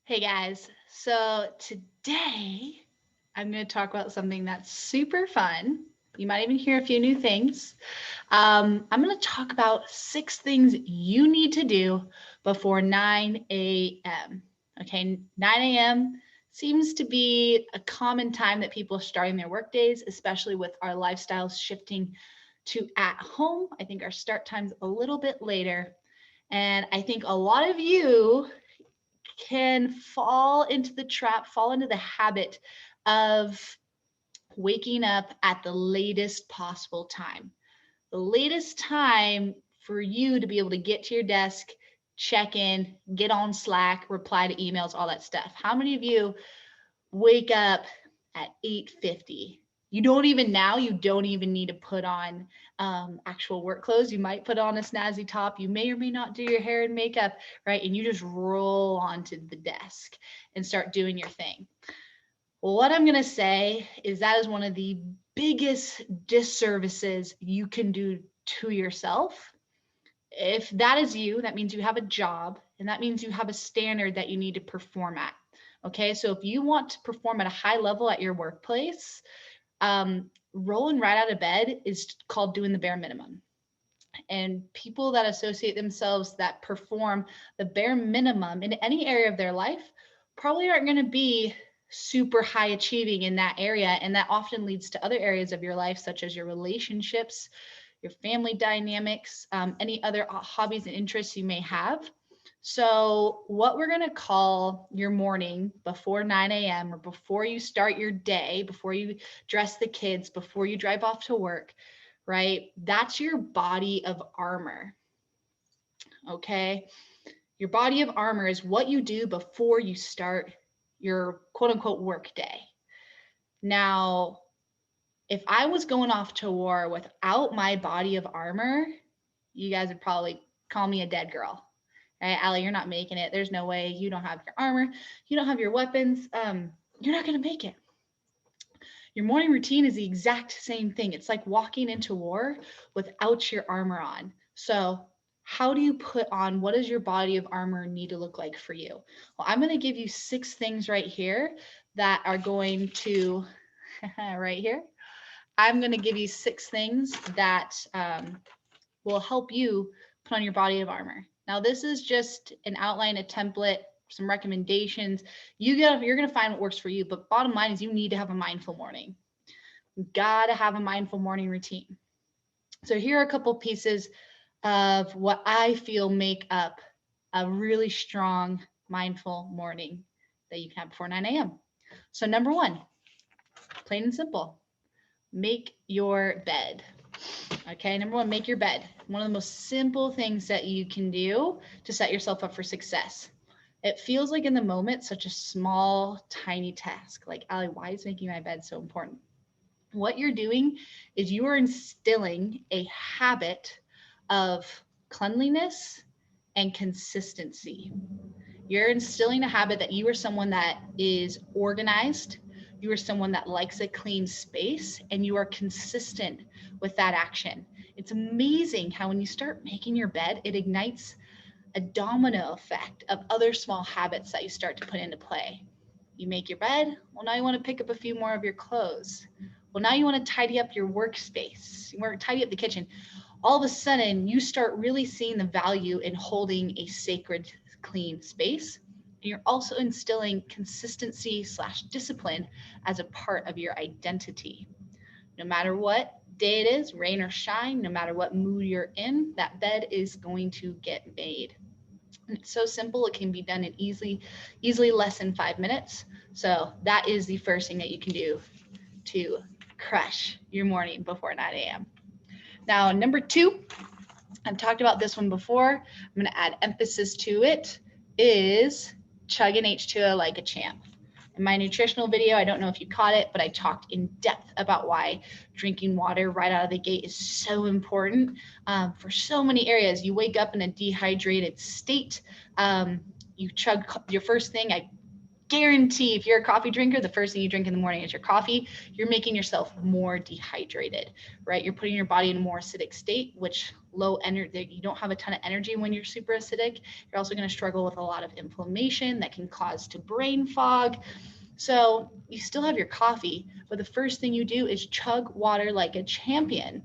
Hey guys, so today I'm going to talk about something that's super fun. You might even hear a few new things. I'm going to talk about 6 things you need to do before 9 a.m. Okay, 9 a.m. seems to be a common time that people are starting their work days, especially with our lifestyles shifting to at home. I think our start time's a little bit later. And I think a lot of you can fall into the trap, fall into the habit of waking up at the latest possible time. The latest time for you to be able to get to your desk, check in, get on Slack, reply to emails, all that stuff. How many of you wake up at 8:50? You don't even need to put on actual work clothes. You might put on a snazzy top. You may or may not do your hair and makeup, right? And you just roll onto the desk and start doing your thing. Well, what I'm going to say is that is one of the biggest disservices you can do to yourself. If that is you, that means you have a job and that means you have a standard that you need to perform at. Okay, so if you want to perform at a high level at your workplace, rolling right out of bed is called doing the bare minimum. And people that associate themselves that perform the bare minimum in any area of their life probably aren't going to be super high achieving in that area. And that often leads to other areas of your life, such as your relationships, your family dynamics, any other hobbies and interests you may have. So, what we're going to call your morning before 9 a.m. or before you start your day, before you dress the kids, before you drive off to work, right? That's your body of armor. Okay. Your body of armor is what you do before you start your quote unquote work day. Now, if I was going off to war without my body of armor, you guys would probably call me a dead girl. Right, Allie, you're not making it. There's no way. You don't have your armor. You don't have your weapons. You're not going to make it. Your morning routine is the exact same thing. It's like walking into war without your armor on. So, how do you put on, what does your body of armor need to look like for you? Well, I'm going to give you 6 things right here that are going to, right here, I'm going to give you 6 things that will help you put on your body of armor. Now, this is just an outline, a template, some recommendations. You're going to find what works for you. But bottom line is you need to have a mindful morning. You got to have a mindful morning routine. So here are a couple pieces of what I feel make up a really strong mindful morning that you can have before 9 a.m. So number one, plain and simple, make your bed. Okay, number one, make your bed. One of the most simple things that you can do to set yourself up for success. It feels like in the moment such a small, tiny task. Like, Allie, why is making my bed so important? What you're doing is you are instilling a habit of cleanliness and consistency. You're instilling a habit that you are someone that is organized, you are someone that likes a clean space, and you are consistent with that action. It's amazing how when you start making your bed, it ignites a domino effect of other small habits that you start to put into play. You make your bed, well, now you want to pick up a few more of your clothes. Well, now you want to tidy up your workspace, you want to tidy up the kitchen. All of a sudden, you start really seeing the value in holding a sacred, clean space. And you're also instilling consistency slash discipline as a part of your identity. No matter what day it is, rain or shine, no matter what mood you're in, that bed is going to get made. And it's so simple, it can be done in easily less than 5 minutes. So that is the first thing that you can do to crush your morning before 9 a.m. Now, number two, I've talked about this one before. I'm going to add emphasis to it, is chugging H20 like a champ. In my nutritional video, I don't know if you caught it, but I talked in depth about why drinking water right out of the gate is so important for so many areas. You wake up in a dehydrated state. You chug your first thing. I guarantee if you're a coffee drinker, the first thing you drink in the morning is your coffee, you're making yourself more dehydrated, right? You're putting your body in a more acidic state, which low energy, you don't have a ton of energy when you're super acidic. You're also going to struggle with a lot of inflammation that can cause to brain fog. So you still have your coffee, but the first thing you do is chug water like a champion.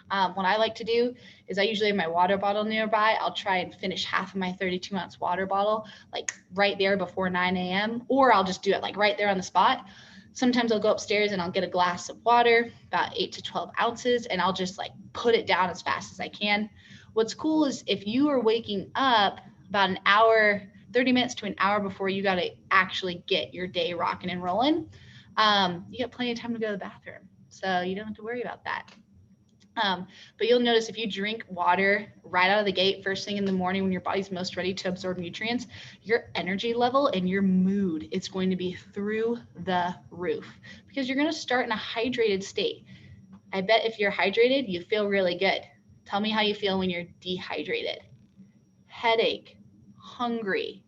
What I like to do is I usually have my water bottle nearby. I'll try and finish half of my 32-ounce water bottle like right there before 9 a.m. Or I'll just do it like right there on the spot. Sometimes I'll go upstairs and I'll get a glass of water, about 8 to 12 ounces, and I'll just like put it down as fast as I can. What's cool is if you are waking up about an hour, 30 minutes to an hour before you got to actually get your day rocking and rolling, you got plenty of time to go to the bathroom. So you don't have to worry about that. But you'll notice if you drink water right out of the gate, first thing in the morning when your body's most ready to absorb nutrients, your energy level and your mood is going to be through the roof because you're going to start in a hydrated state. I bet if you're hydrated, you feel really good. Tell me how you feel when you're dehydrated. Headache, hungry,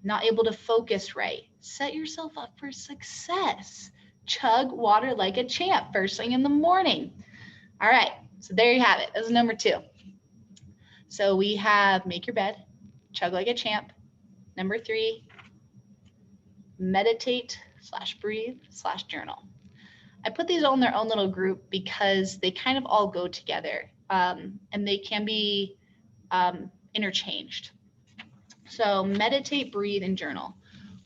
not able to focus right. Set yourself up for success. Chug water like a champ first thing in the morning. All right, so there you have it. That was number 2. So we have make your bed, chug like a champ. Number 3, meditate/breathe/journal. I put these all in their own little group because they kind of all go together and they can be interchanged. So meditate, breathe, and journal.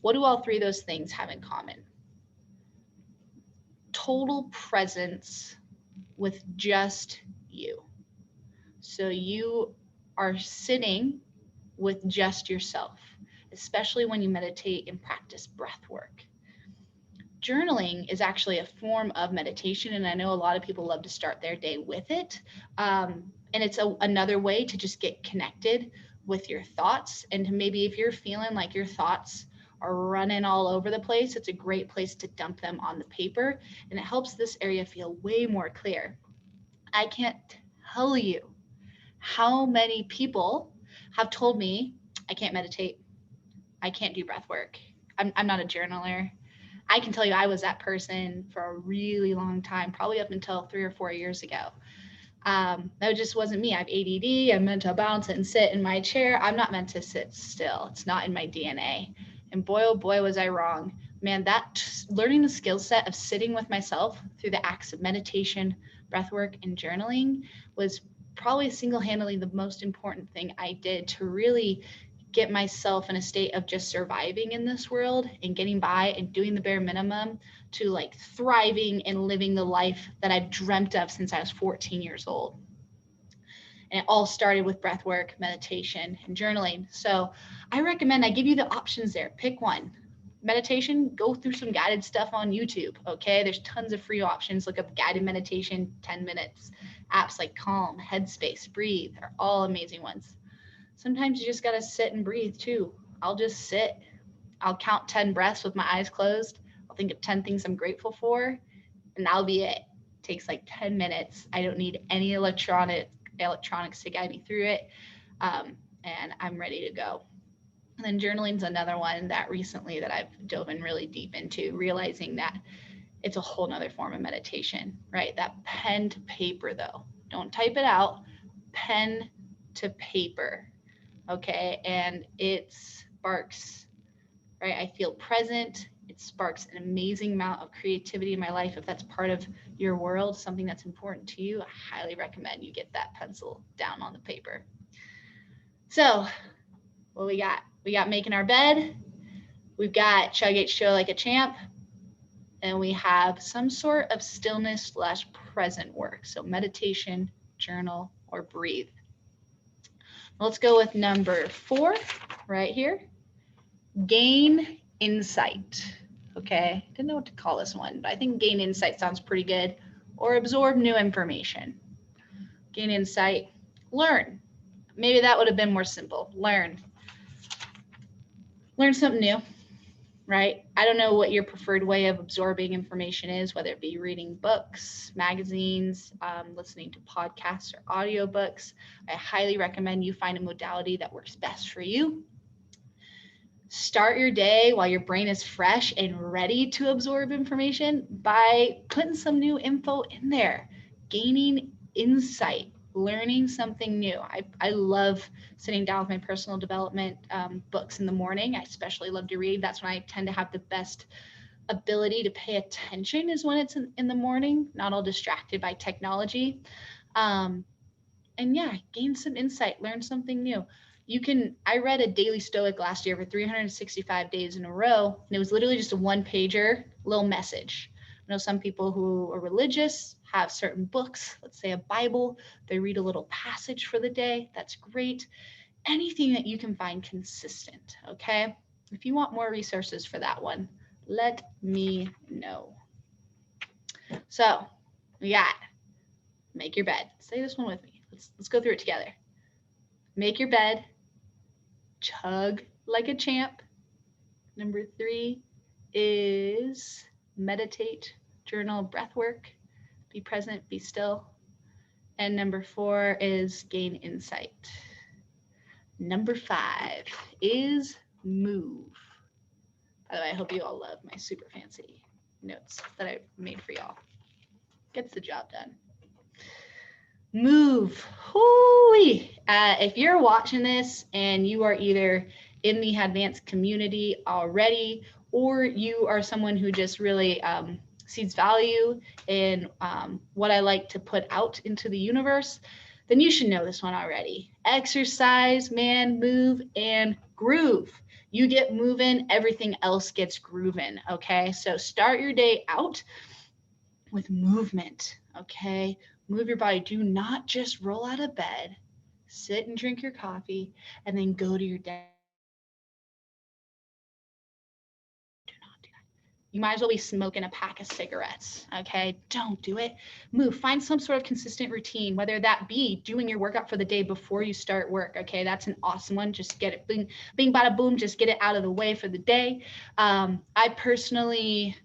What do all 3 of those things have in common? Total presence with just you. So you are sitting with just yourself, especially when you meditate and practice breath work. Journaling is actually a form of meditation, and I know a lot of people love to start their day with it. And it's another way to just get connected with your thoughts. And to maybe if you're feeling like your thoughts are running all over the place, it's a great place to dump them on the paper, and it helps this area feel way more clear. I can't tell you how many people have told me I can't meditate, I can't do breath work, I'm not a journaler. I can tell you I was that person for a really long time, probably up until 3 or 4 years ago. That just wasn't me. I have ADD. I'm meant to bounce and sit in my chair. I'm not meant to sit still. It's not in my DNA. And boy, oh boy, was I wrong. Man, learning the skill set of sitting with myself through the acts of meditation, breath work, and journaling was probably single-handedly the most important thing I did to really get myself in a state of just surviving in this world and getting by and doing the bare minimum to like thriving and living the life that I've dreamt of since I was 14 years old. And it all started with breath work, meditation, and journaling. So I give you the options there. Pick one. Meditation, go through some guided stuff on YouTube. Okay. There's tons of free options. Look up guided meditation, 10 minutes. Apps like Calm, Headspace, Breathe are all amazing ones. Sometimes you just got to sit and breathe too. I'll just sit. I'll count 10 breaths with my eyes closed. I'll think of 10 things I'm grateful for, and that'll be it. It takes like 10 minutes. I don't need any electronics to guide me through it, and I'm ready to go. And then journaling's another one that recently that I've dove in really deep into, realizing that it's a whole nother form of meditation, right? That pen to paper though. Don't type it out. Pen to paper. Okay. And it sparks, right? I feel present. It sparks an amazing amount of creativity in my life. If that's part of your world, something that's important to you, I highly recommend you get that pencil down on the paper. So what we got? We got making our bed. We've got Chug H20 like a champ. And we have some sort of stillness/present work. So meditation, journal, or breathe. Let's go with number 4 right here. Gain insight. Okay, didn't know what to call this one, but I think gain insight sounds pretty good. Or absorb new information. Gain insight, learn. Maybe that would have been more simple. Learn something new, right? I don't know what your preferred way of absorbing information is, whether it be reading books, magazines, listening to podcasts or audiobooks. I highly recommend you find a modality that works best for you. Start your day while your brain is fresh and ready to absorb information by putting some new info in there, gaining insight, learning something new. I love sitting down with my personal development books in the morning. I especially love to read. That's when I tend to have the best ability to pay attention, is when it's in the morning, not all distracted by technology. Um, and yeah, gain some insight, learn something new. I read a daily stoic last year for 365 days in a row, and it was literally just a one pager little message. I know some people who are religious have certain books, let's say a Bible, they read a little passage for the day. That's great. Anything that you can find consistent, okay? If you want more resources for that one, let me know. So we got make your bed. Say this one with me. Let's go through it together. Make your bed, chug like a champ. Number 3 is meditate, journal, breath work, be present, be still. And number 4 is gain insight. Number 5 is move. By the way, I hope you all love my super fancy notes that I made for y'all. Gets the job done. Move. Hoo-wee. If you're watching this and you are either in the advanced community already, or you are someone who just really sees value in what I like to put out into the universe, then you should know this one already. Exercise, man, move, and groove. You get moving, everything else gets grooving, okay? So start your day out with movement, okay? Move your body. Do not just roll out of bed, sit and drink your coffee, and then go to your desk. Do not do that. You might as well be smoking a pack of cigarettes, okay? Don't do it. Move. Find some sort of consistent routine, whether that be doing your workout for the day before you start work, okay? That's an awesome one. Just get it, bing, bing, bada, boom, just get it out of the way for the day. I personally,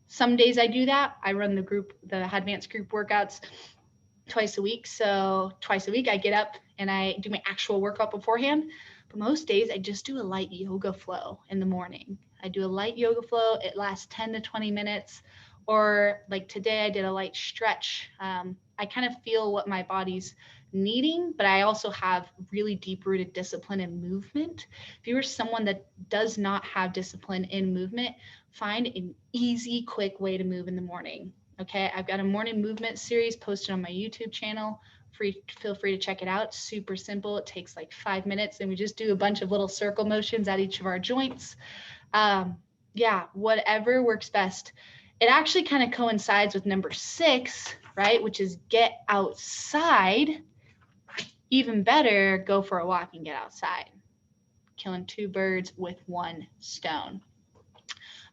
some days I do that. I run the advanced group workouts twice a week. So twice a week I get up and I do my actual workout beforehand. But most days I just do a light yoga flow in the morning. I do a light yoga flow. It lasts 10 to 20 minutes. Or like today I did a light stretch. I kind of feel what my body's needing, but I also have really deep rooted discipline in movement. If you're someone that does not have discipline in movement, find an easy, quick way to move in the morning. Okay, I've got a morning movement series posted on my YouTube channel. Feel free to check it out. It's super simple. It takes like 5 minutes, and we just do a bunch of little circle motions at each of our joints. Yeah, whatever works best. It actually kind of coincides with number 6, right? Which is get outside. Even better, go for a walk and get outside. Killing 2 birds with 1 stone.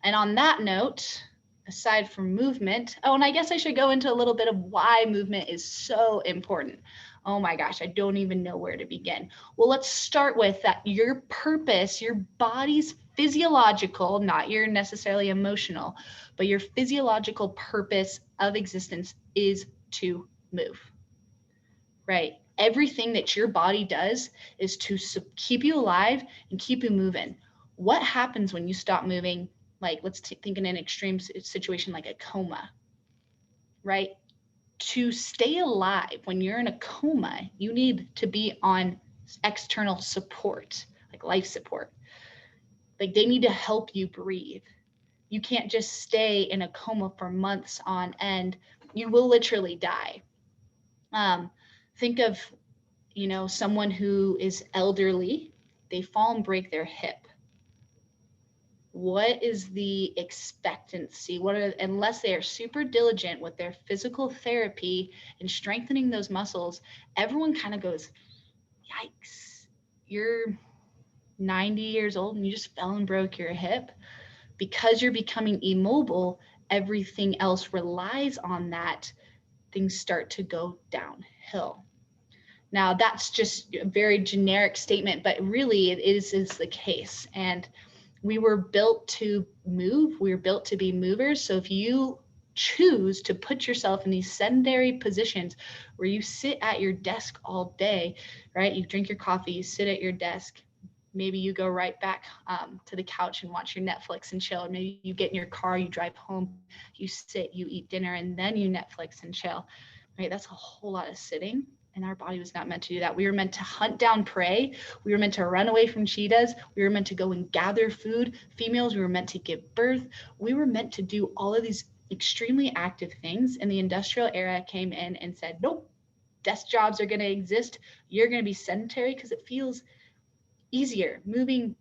And on that note, aside from movement, oh, and I guess I should go into a little bit of why movement is so important. Oh my gosh, I don't even know where to begin. Well, let's start with that your purpose, your body's physiological, not your necessarily emotional, but your physiological purpose of existence is to move, right? Everything that your body does is to keep you alive and keep you moving. What happens when you stop moving? Like, let's think in an extreme situation like a coma, right? To stay alive when you're in a coma, you need to be on external support, like life support. Like, they need to help you breathe. You can't just stay in a coma for months on end. You will literally die. Think of, someone who is elderly, they fall and break their hip. What is the expectancy? Unless they are super diligent with their physical therapy and strengthening those muscles, everyone kind of goes, yikes, you're 90 years old and you just fell and broke your hip. Because you're becoming immobile, everything else relies on that. Things start to go downhill. Now, that's just a very generic statement, but really it is the case. And we were built to move. We were built to be movers. So if you choose to put yourself in these sedentary positions where you sit at your desk all day, right? You drink your coffee, you sit at your desk, maybe you go right back to the couch and watch your Netflix and chill. Or maybe you get in your car, you drive home, you sit, you eat dinner, and then you Netflix and chill. Right? That's a whole lot of sitting. And our body was not meant to do that. We were meant to hunt down prey. We were meant to run away from cheetahs. We were meant to go and gather food. Females, we were meant to give birth. We were meant to do all of these extremely active things. And the industrial era came in and said, nope, desk jobs are going to exist. You're going to be sedentary because it feels easier. Moving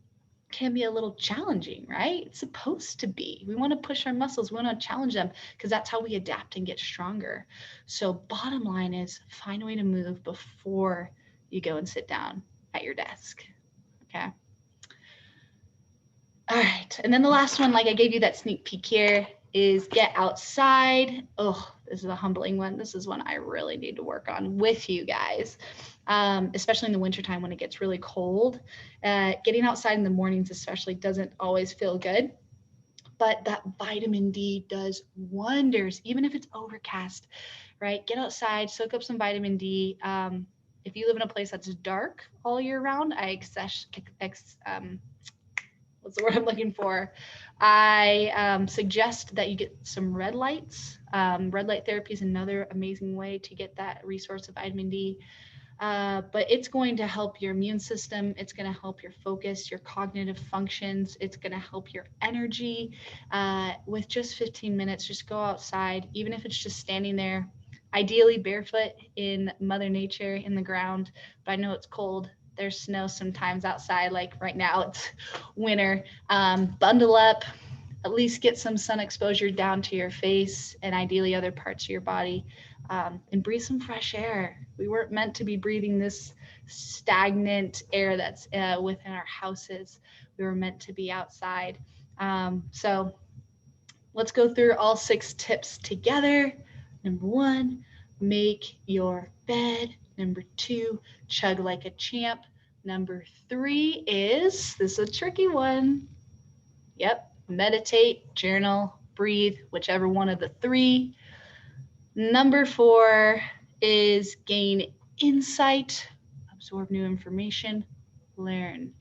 can be a little challenging, right? It's supposed to be. We want to push our muscles, we want to challenge them because that's how we adapt and get stronger. So, bottom line is find a way to move before you go and sit down at your desk. Okay. All right. And then the last one, like I gave you that sneak peek here, is get outside. Oh, this is a humbling one. This is one I really need to work on with you guys, especially in the wintertime when it gets really cold. Getting outside in the mornings especially doesn't always feel good, but that vitamin D does wonders, even if it's overcast, right? Get outside, soak up some vitamin D. If you live in a place that's dark all year round, what's the word I'm looking for? I suggest that you get some red lights. Red light therapy is another amazing way to get that resource of vitamin D. But it's going to help your immune system. It's going to help your focus, your cognitive functions. It's going to help your energy. With just 15 minutes, just go outside, even if it's just standing there, ideally barefoot in Mother Nature, in the ground. But I know it's cold. There's snow sometimes outside, like right now it's winter. Bundle up, at least get some sun exposure down to your face and ideally other parts of your body, and breathe some fresh air. We weren't meant to be breathing this stagnant air that's within our houses. We were meant to be outside. So let's go through all 6 tips together. Number 1, make your bed. Number 2, chug like a champ. Number 3 is, this is a tricky one. Yep, meditate, journal, breathe, whichever one of the 3. Number 4 is gain insight, absorb new information, learn.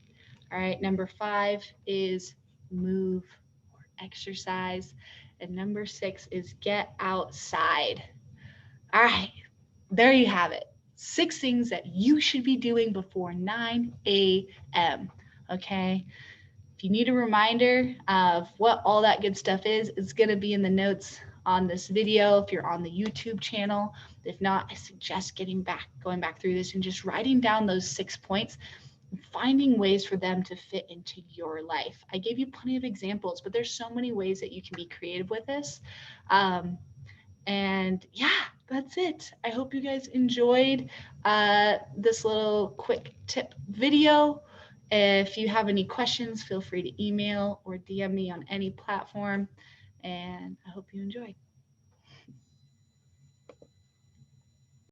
All right, number 5 is move or exercise. And number 6 is get outside. All right, there you have it. 6 things that you should be doing before 9 a.m. Okay. If you need a reminder of what all that good stuff is, it's going to be in the notes on this video if you're on the YouTube channel. If not, I suggest going back through this and just writing down those 6 points and finding ways for them to fit into your life. I gave you plenty of examples, but there's so many ways that you can be creative with this. And yeah, that's it. I hope you guys enjoyed this little quick tip video. If you have any questions, feel free to email or DM me on any platform. And I hope you enjoy.